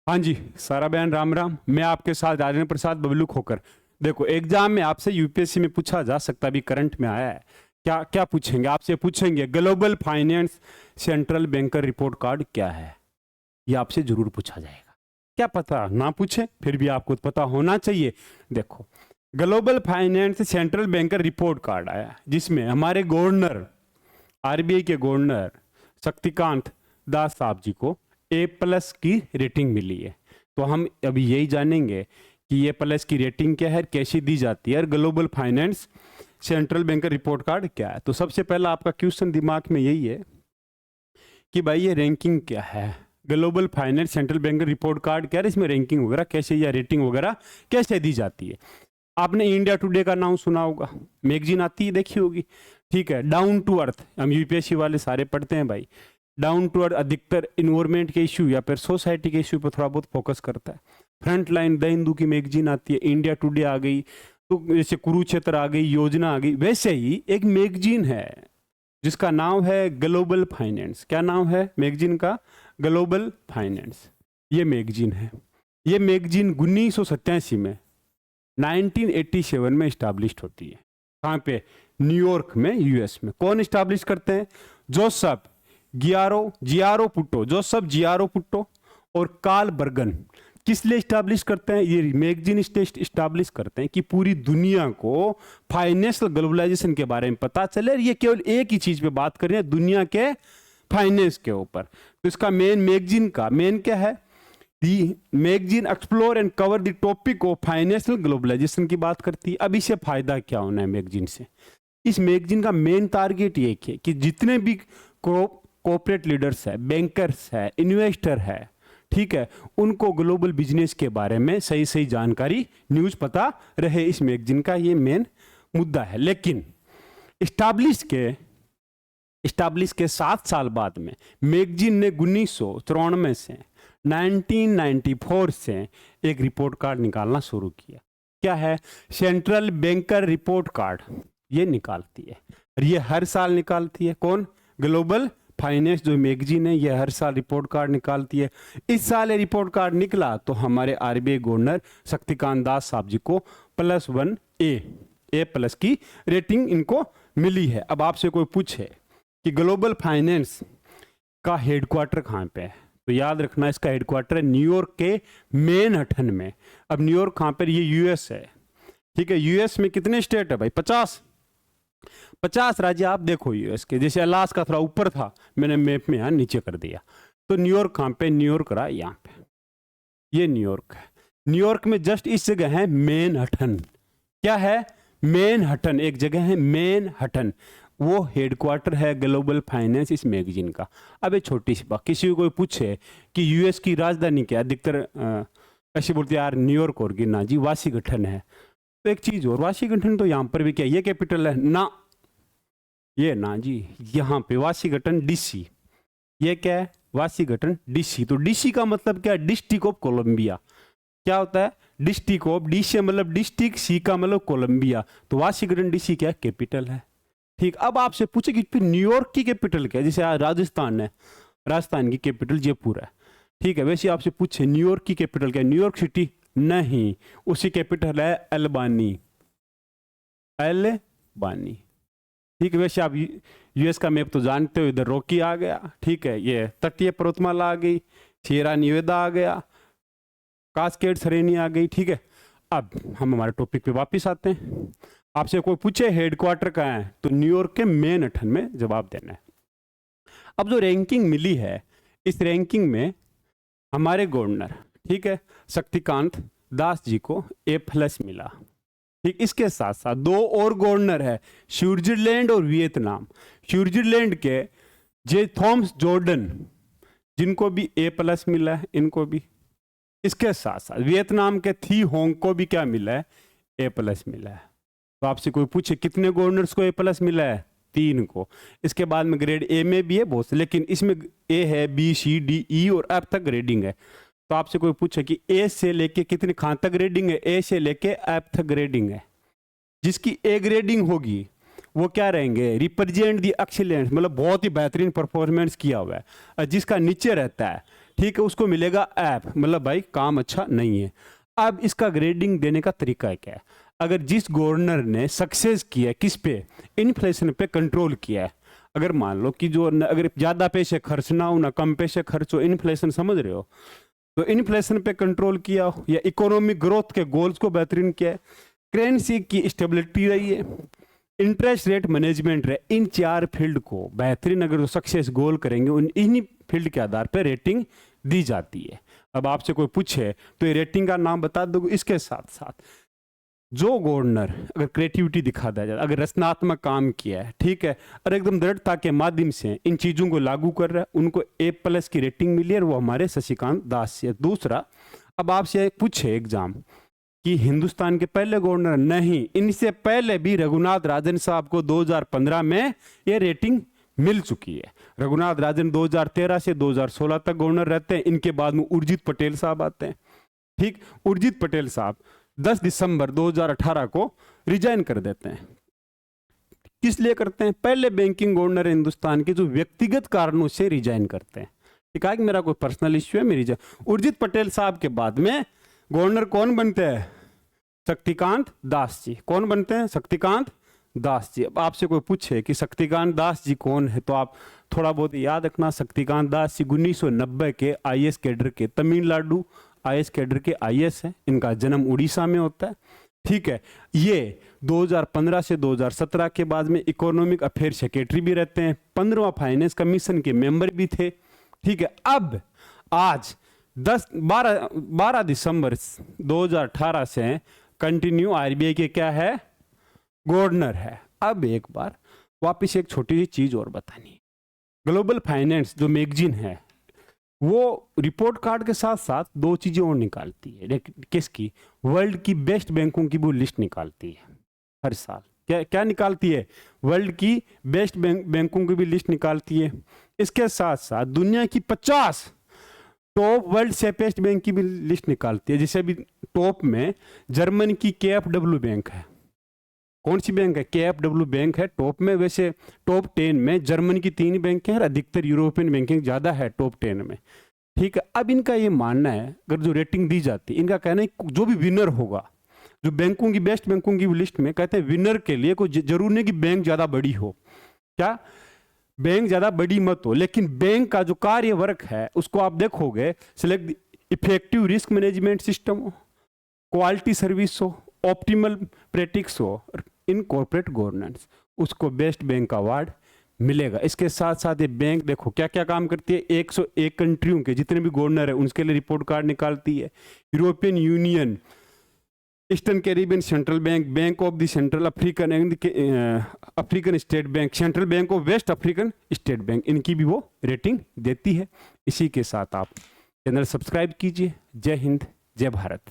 हाँ जी, सारा बहन राम राम। मैं आपके साथ राजेंद्र प्रसाद बबलू खोकर। देखो, एग्जाम में आपसे यूपीएससी में पूछा जा सकता, अभी करंट में आया है। क्या क्या पूछेंगे आपसे? पूछेंगे global finance central banker report card क्या है। ये आपसे जरूर पूछा जाएगा। क्या पता ना पूछे, फिर भी आपको पता होना चाहिए। देखो, global finance central banker report card आया, जिसमें हमारे गवर्नर, आरबीआई के गवर्नर शक्तिकांत दास साहब जी को A+ की रेटिंग मिली है। तो हम अभी यही जानेंगे कि A+ की रेटिंग क्या है, कैसी दी जाती है, और global finance central banker report card क्या है। तो सबसे पहला आपका क्वेश्चन दिमाग में यही है कि भाई ये रैंकिंग क्या है, global finance central banker report card क्या है, इसमें रैंकिंग वगैरह कैसे या रेटिंग वगैरह कैसे दी जाती है। आपने इंडिया टुडे का नाम सुना होगा, मैगजीन आती है, देखी होगी। ठीक है, डाउन टू अर्थ, हम यूपीएससी वाले सारे पढ़ते हैं भाई। डाउन टू अर्थ अधिकतर इन्वायरमेंट के इश्यू या फिर सोसाइटी के इश्यू पर थोड़ा बहुत फोकस करता है। फ्रंट लाइन द हिंदू की मैगजीन आती है, इंडिया टुडे आ गई, तो जैसे कुरुक्षेत्र आ गई, योजना आ गई, वैसे ही एक मैगजीन है जिसका नाम है ग्लोबल फाइनेंस। क्या नाम है मैगजीन का? Global finance. ये मैगजीन है। ये मैगजीन 1987 में 1987 में इस्टाब्लिश होती है। कहाँ पे? न्यूयॉर्क में, यूएस में। कौन इस्टाब्लिश करते हैं? जोसेफ जियारो पुट्टो, जोसेफ जियारो पुट्टो और कार्ल बर्गन। किस लिए इस्टाब्लिश करते हैं? ये मैगजीन इस्टाब्लिश करते हैं कि पूरी दुनिया को फाइनेंशियल ग्लोबलाइजेशन के बारे में पता चले। और ये केवल एक ही चीज पे बात कर रहे हैं, दुनिया के फाइनेंस के ऊपर। तो इसका मैगजीन का मेन क्या है? The magazine explore and cover the topic of financial globalization की बात करती है। अब इससे फायदा क्या होना है मैगजीन से? इस मैगजीन का मेन टारगेट ये है कि जितने भी कॉर्पोरेट लीडर्स है, बैंकर्स है, इन्वेस्टर है, ठीक है, उनको ग्लोबल बिजनेस के बारे में सही सही जानकारी, न्यूज पता रहे। इस मैगजीन का ये मेन मुद्दा है। लेकिन इस्टाब्लिश के 7 साल बाद में मैगजीन ने 1994 से 1994 से एक रिपोर्ट कार्ड निकालना शुरू किया। क्या है? सेंट्रल बैंकर रिपोर्ट कार्ड ये निकालती है, और ये हर साल निकालती है। कौन? ग्लोबल फाइनेंस जो मैगजीन है, ये हर साल रिपोर्ट कार्ड निकालती है। इस साल ये रिपोर्ट कार्ड निकला तो हमारे आरबीआई गवर्नर शक्तिकांत दास साहब जी को +1 A+ की रेटिंग इनको मिली है। अब आपसे कोई पूछे कि ग्लोबल फाइनेंस का हेडक्वार्टर कहाँ पे है, तो याद रखना इसका हेडक्वार्टर है न्यूयॉर्क के मैनहट्टन में। अब न्यूयॉर्क कहाँ पर? ये यूएस है। ठीक है, यूएस में कितने स्टेट है भाई? 50 राज्य। आप देखो यूएस के, जैसे अलास्का थोड़ा ऊपर था, मैंने मैप में यहाँ नीचे कर दिया। तो न्यूयॉर्क कहाँ पे? न्यूयॉर्क रहा यहाँ पे, ये न्यूयॉर्क है। न्यूयॉर्क में जस्ट इस जगह है मैनहट्टन। क्या है? मैनहट्टन, एक जगह है मैनहट्टन, वो हेडक्वार्टर है ग्लोबल फाइनेंस इस मैगजीन का। अब एक छोटी सी बात, किसी को कोई पूछे कि यूएस की राजधानी क्या है, अधिकतर ऐसे बोलते यार न्यूयॉर्क और गिना जी, वाशिंगटन है। तो एक चीज और, वाशिंगटन तो यहाँ पर भी क्या ये कैपिटल है ना? ये ना जी, यहाँ पे वाशिंगटन डीसी। ये क्या है? Washington DC. तो डीसी का मतलब क्या है? District of Columbia. क्या होता है? डिस्ट्रिक्ट ऑफ, डी से मतलब डिस्ट्रिक्ट, सी का मतलब कोलंबिया। तो वाशिंगटन डीसी क्या है? कैपिटल है। ठीक, अब आपसे पूछे कि फिर न्यूयॉर्क की कैपिटल क्या है? जैसे राजस्थान है, राजस्थान की कैपिटल जयपुर है। ठीक है, वैसे आपसे पूछे न्यूयॉर्क की कैपिटल क्या है? न्यूयॉर्क सिटी नहीं, उसकी कैपिटल है अल्बानी। अल्बानी। ठीक है, वैसे आप यूएस का मैप तो जानते हो, इधर रॉकी आ गया, ठीक है, ये तटीय पर्वतमाला आ गई, सियरा नेवादा आ गया, कास्केड श्रेणी आ गई। ठीक है, अब हम हमारे टॉपिक पे वापस आते हैं। आपसे कोई पूछे हेडक्वार्टर कहाँ है, तो न्यूयॉर्क के मैनहट्टन में जवाब देना है। अब जो रैंकिंग मिली है, इस रैंकिंग में हमारे गवर्नर, ठीक है, शक्तिकांत दास जी को A+ मिला। ठीक, इसके साथ साथ 2 और गवर्नर है, स्विट्जरलैंड और वियतनाम। स्विट्जरलैंड के जे थॉमस जॉर्डन, जिनको भी A+ मिला है, इनको भी। इसके साथ साथ वियतनाम के थी होंग को भी क्या मिला है? A+ मिला है। तो आपसे कोई पूछे कितने गवर्नर्स को A+ मिला है? 3 को। इसके बाद में ग्रेड A में भी है बहुत से, लेकिन इसमें A है, B, C, D, E और F तक ग्रेडिंग है। तो आपसे कोई पूछे कि A से लेके कितने कहाँ तक ग्रेडिंग है? A से लेके F तक ग्रेडिंग है। जिसकी A ग्रेडिंग होगी वो क्या रहेंगे? रिप्रेजेंट दी एक्सीलेंस, मतलब बहुत ही बेहतरीन परफॉर्मेंस किया हुआ है। और जिसका नीचे रहता है ठीक है, उसको मिलेगा ऐप, मतलब भाई काम अच्छा नहीं है। अब इसका ग्रेडिंग देने का तरीका क्या है? अगर जिस गवर्नर ने सक्सेस किया है किस पे, इन्फ्लेशन पे कंट्रोल किया है, अगर मान लो कि जो अगर ज़्यादा पैसे खर्च ना हो ना कम पैसे खर्च हो, इन्फ्लेशन समझ रहे हो, तो इन्फ्लेशन पे कंट्रोल किया हो या इकोनॉमिक ग्रोथ के गोल्स को बेहतरीन किया है, करेंसी की स्टेबिलिटी रही है, इंटरेस्ट रेट मैनेजमेंट रहे, इन 4 फील्ड को बेहतरीन अगर वो सक्सेस गोल करेंगे, उन इन्हीं फील्ड के आधार पर रेटिंग दी जाती है। अब आपसे कोई पूछे तो ये रेटिंग का नाम बता दो। इसके साथ साथ जो गवर्नर अगर क्रिएटिविटी दिखाता है, अगर रचनात्मक काम किया है, ठीक है, और एकदम दृढ़ता के माध्यम से इन चीज़ों को लागू कर रहा है, उनको A+ की रेटिंग मिली है, और वो हमारे शशिकांत दास से। दूसरा, अब आपसे पूछे एग्जाम कि हिंदुस्तान के पहले गवर्नर, नहीं, इनसे पहले भी रघुनाथ राजन साहब को 2015 में ये रेटिंग मिल चुकी है। रघुनाथ राजन 2013 से 2016 तक गवर्नर रहते हैं। इनके बाद में उर्जित पटेल साहब आते हैं। ठीक, उर्जित पटेल साहब 10 दिसंबर 2018 को रिजाइन कर देते हैं। किस लिए करते हैं? पहले बैंकिंग गवर्नर हिंदुस्तान के जो व्यक्तिगत कारणों से रिजाइन करते हैं। ठीक है, मेरा कोई पर्सनल इश्यू है, मेरी उर्जित पटेल साहब के बाद में गवर्नर कौन बनते हैं? शक्तिकांत दास जी। कौन बनते हैं? शक्तिकांत दास जी। अब आपसे कोई पूछे कि शक्तिकांत दास जी कौन है, तो आप थोड़ा बहुत याद रखना, शक्तिकांत दास जी 1990 के IAS कैडर के, तमिलनाडु IAS कैडर के IAS है। इनका जन्म उड़ीसा में होता है। ठीक है, ये 2015 से 2017 के बाद में इकोनॉमिक अफेयर सेक्रेटरी भी रहते हैं, 15वां फाइनेंस कमीशन के मेंबर भी थे। ठीक है, अब आज 12 दिसंबर 2018 से कंटिन्यू RBI के क्या है? गवर्नर है। अब एक बार वापिस एक छोटी सी चीज और बतानी, ग्लोबल फाइनेंस जो मैगजीन है वो रिपोर्ट कार्ड के साथ साथ 2 चीजें और निकालती है। किसकी? वर्ल्ड की बेस्ट बैंकों की वो लिस्ट निकालती है हर साल। क्या निकालती है? वर्ल्ड की बेस्ट बैंकों की भी लिस्ट निकालती है। इसके साथ साथ दुनिया की 50 टॉप वर्ल्ड सेफेस्ट बैंक की भी लिस्ट निकालती है। जैसे अभी टॉप में जर्मनी की KfW बैंक है। कौन सी बैंक है? KfW बैंक है टॉप में। वैसे टॉप 10 में जर्मनी की 3 बैंक हैं और अधिकतर यूरोपियन बैंकिंग ज़्यादा है टॉप 10 में। ठीक है, अब इनका ये मानना है, अगर जो रेटिंग दी जाती है, इनका कहना है जो भी विनर होगा, जो बैंकों की बेस्ट बैंकों की लिस्ट में, कहते हैं विनर के लिए कोई जरूर नहीं कि बैंक ज़्यादा बड़ी हो, क्या बैंक ज़्यादा बड़ी मत हो, लेकिन बैंक का जो कार्य वर्क है उसको आप देखोगे, select effective risk management system हो, क्वालिटी सर्विस हो, ऑप्टिमल प्रैक्टिस हो, इन कॉर्पोरेट गवर्नेंस, उसको बेस्ट बैंक का अवार्ड मिलेगा। इसके साथ साथ ये बैंक देखो क्या क्या काम करती है। 101 कंट्रियों के जितने भी गवर्नर है उनके लिए रिपोर्ट कार्ड निकालती है। European Union, Eastern Caribbean Central Bank, Bank of the Central African State Bank, Central Bank of West African State Bank, इनकी भी वो रेटिंग देती है। इसी के साथ आप चैनल सब्सक्राइब कीजिए। जय हिंद, जय भारत।